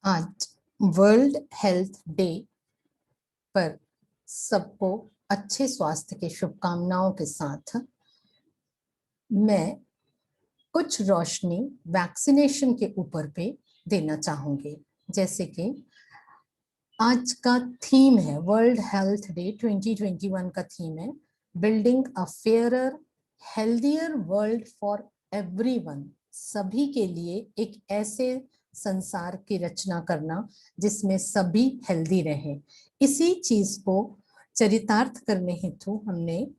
आज world health day पर सबको अच्छे स्वास्थ्य के शुभकामनाओं के साथ मैं कुछ रोशनी वैक्सीनेशन के ऊपर पे देना चाहूंगी। जैसे कि आज का थीम है, वर्ल्ड हेल्थ डे 2021 का थीम है building a fairer healthier world for everyone. सभी के लिए एक ऐसे संसार की रचना करना जिसमें सभी हेल्दी रहें। इसी चीज को चरितार्थ करने हेतु हमने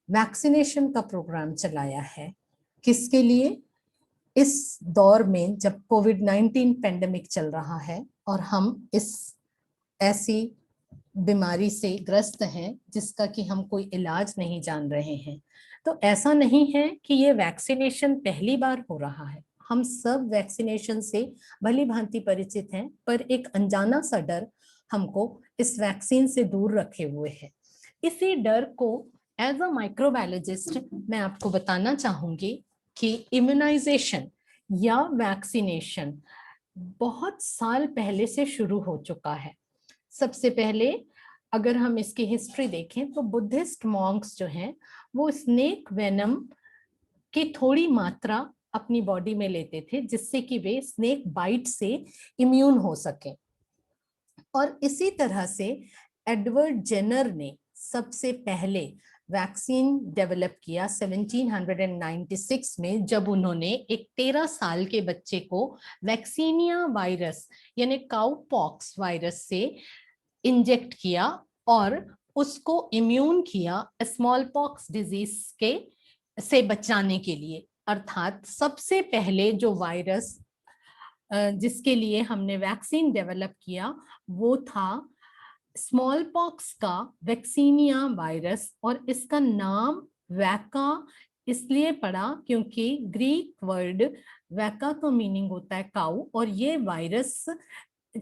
वैक्सीनेशन का प्रोग्राम चलाया है। किसके लिए? इस दौर में जब कोविड-19 पेंडेमिक चल रहा है और हम इस ऐसी बीमारी से ग्रस्त हैं जिसका कि हम कोई इलाज नहीं जान रहे हैं, तो ऐसा नहीं है कि ये वैक्सीनेशन पहली बार हो रहा है। हम सब वैक्सीनेशन से भली भांति परिचित हैं, पर एक अनजाना सा डर हमको इस वैक्सीन से दूर रखे हुए है। इसी डर को एज अ माइक्रोबायोलॉजिस्ट मैं आपको बताना चाहूंगी कि इम्यूनाइजेशन या वैक्सीनेशन बहुत साल पहले से शुरू हो चुका है। सबसे पहले अगर हम इसकी हिस्ट्री देखें तो बुद्धिस्ट मॉन्क्स जो हैं वो स्नेक वेनम की थोड़ी मात्रा अपनी बॉडी में लेते थे जिससे कि वे स्नेक बाइट से इम्यून हो सके। और इसी तरह से एडवर्ड जेनर ने सबसे पहले वैक्सीन डेवलप किया 1796 में, जब उन्होंने एक 13 साल के बच्चे को वैक्सीनिया वायरस यानी काउपॉक्स वायरस से इंजेक्ट किया और उसको इम्यून किया स्मॉल पॉक्स डिजीज के से बचाने के लिए। अर्थात सबसे पहले जो वायरस जिसके लिए हमने वैक्सीन डेवलप किया वो था स्मॉल पॉक्स का वैक्सीनिया वायरस। और इसका नाम वैका इसलिए पड़ा क्योंकि ग्रीक वर्ड वैका का मीनिंग होता है काऊ, और ये वायरस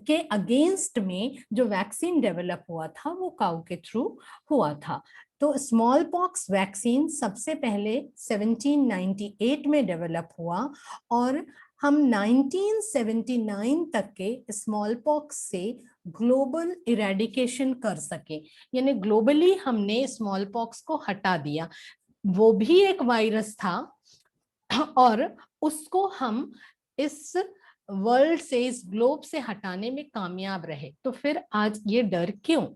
के अगेंस्ट में जो वैक्सीन डेवलप हुआ था वो काऊ के थ्रू हुआ था। तो स्मॉल पॉक्स वैक्सीन सबसे पहले 1798 में डेवलप हुआ और हम 1979 तक के स्मॉल पॉक्स से ग्लोबल इरेडिकेशन कर सके, यानी ग्लोबली हमने स्मॉल पॉक्स को हटा दिया। वो भी एक वायरस था और उसको हम इस वर्ल्ड से, इस ग्लोब से हटाने में कामयाब रहे। तो फिर आज ये डर क्यों?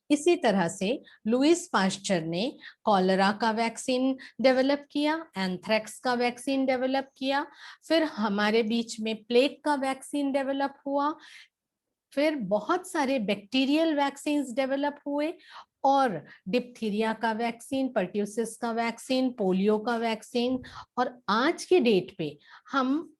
इसी तरह से लुईस पास्चर ने कॉलरा का वैक्सीन डेवलप किया, एंथ्रेक्स का वैक्सीन डेवलप किया, फिर हमारे बीच में प्लेग का वैक्सीन डेवलप हुआ, फिर बहुत सारे बैक्टीरियल वैक्सीन डेवलप हुए और डिप्थीरिया का वैक्सीन, पर्ट्यूसिस का वैक्सीन, पोलियो का वैक्सीन। और आज के डेट पे हम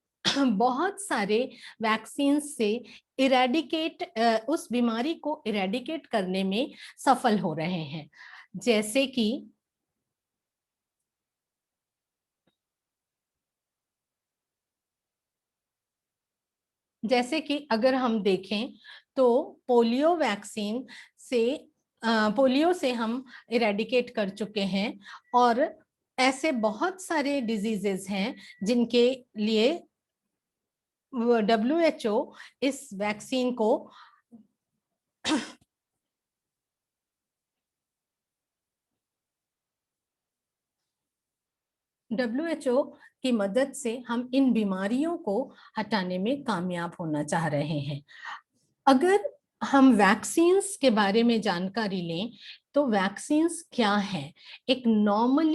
बहुत सारे वैक्सीन से इरेडिकेट उस बीमारी को इरेडिकेट करने में सफल हो रहे हैं। जैसे कि अगर हम देखें तो पोलियो वैक्सीन से पोलियो से हम इरेडिकेट कर चुके हैं और ऐसे बहुत सारे डिजीजेस हैं जिनके लिए WHO इस वैक्सीन को WHO की मदद से हम इन बीमारियों को हटाने में कामयाब होना चाह रहे हैं। अगर हम वैक्सीन्स के बारे में जानकारी लें तो वैक्सीन्स क्या है? एक नॉर्मल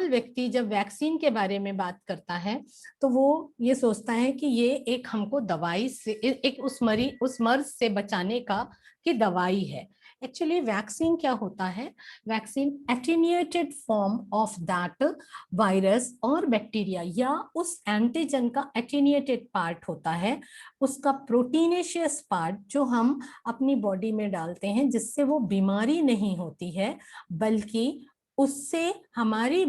व्यक्ति जब वैक्सीन के बारे में बात करता है तो वो ये सोचता है कि ये एक हमको दवाई से, एक उस मर्ज से बचाने का कि दवाई है। एक्चुअली वैक्सीन क्या होता है? Vaccine attenuated form of that virus और बैक्टीरिया या उस एंटीजन का एटेन्यूएटेड पार्ट होता है, उसका प्रोटीनेशियस पार्ट जो हम अपनी बॉडी में डालते हैं, जिससे वो बीमारी नहीं होती है बल्कि उससे हमारी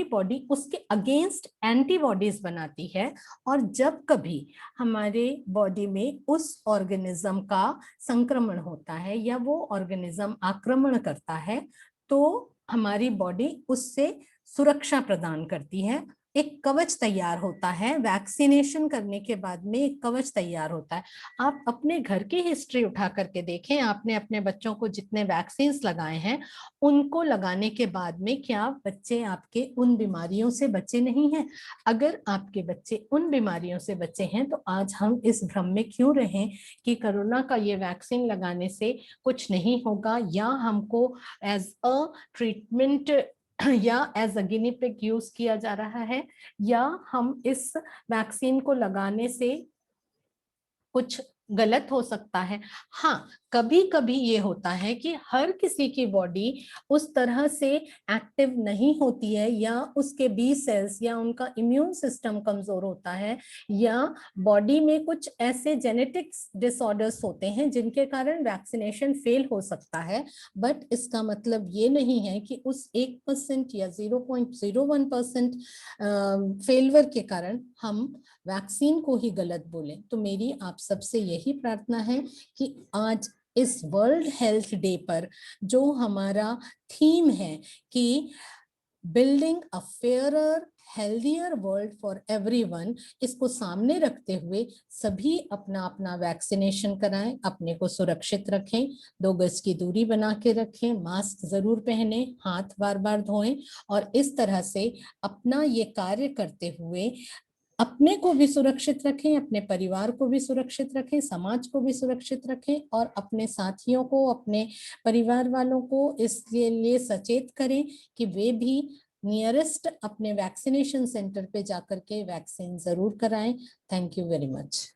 बॉडी उसके अगेंस्ट एंटीबॉडीज बनाती है। और जब कभी हमारे बॉडी में उस ऑर्गेनिज्म का संक्रमण होता है या वो ऑर्गेनिज्म आक्रमण करता है तो हमारी बॉडी उससे सुरक्षा प्रदान करती है। एक कवच तैयार होता है, वैक्सीनेशन करने के बाद में एक कवच तैयार होता है। आप अपने घर की हिस्ट्री उठा करके देखें, आपने अपने बच्चों को जितने वैक्सीन लगाए हैं उनको लगाने के बाद में क्या बच्चे आपके उन बीमारियों से बचे नहीं हैं? अगर आपके बच्चे उन बीमारियों से बचे हैं तो आज हम इस भ्रम में क्यों रहें कि कोरोना का ये वैक्सीन लगाने से कुछ नहीं होगा, या हमको एज अ ट्रीटमेंट या as a guinea pig use किया जा रहा है, या हम इस वैक्सीन को लगाने से कुछ गलत हो सकता है। हाँ, कभी कभी ये होता है कि हर किसी की बॉडी उस तरह से एक्टिव नहीं होती है, या उसके बी सेल्स या उनका इम्यून सिस्टम कमजोर होता है, या बॉडी में कुछ ऐसे जेनेटिक्स डिसऑर्डर्स होते हैं जिनके कारण वैक्सीनेशन फेल हो सकता है। बट इसका मतलब ये नहीं है कि उस 1% या 0.01% फेलवर के कारण हम वैक्सीन को ही गलत बोलें। तो मेरी आप सबसे यही प्रार्थना है कि आज इस वर्ल्ड हेल्थ डे पर जो हमारा थीम है कि building a fairer healthier world for everyone, इसको सामने रखते हुए सभी अपना अपना वैक्सीनेशन कराएं, अपने को सुरक्षित रखें, 2 गज की दूरी बना के रखें, मास्क जरूर पहने, हाथ बार बार धोएं, और इस तरह से अपना ये कार्य करते हुए अपने को भी सुरक्षित रखें, अपने परिवार को भी सुरक्षित रखें, समाज को भी सुरक्षित रखें, और अपने साथियों को, अपने परिवार वालों को इसके लिए सचेत करें कि वे भी नियरेस्ट अपने वैक्सीनेशन सेंटर पे जाकर के वैक्सीन जरूर कराएं। Thank you very much.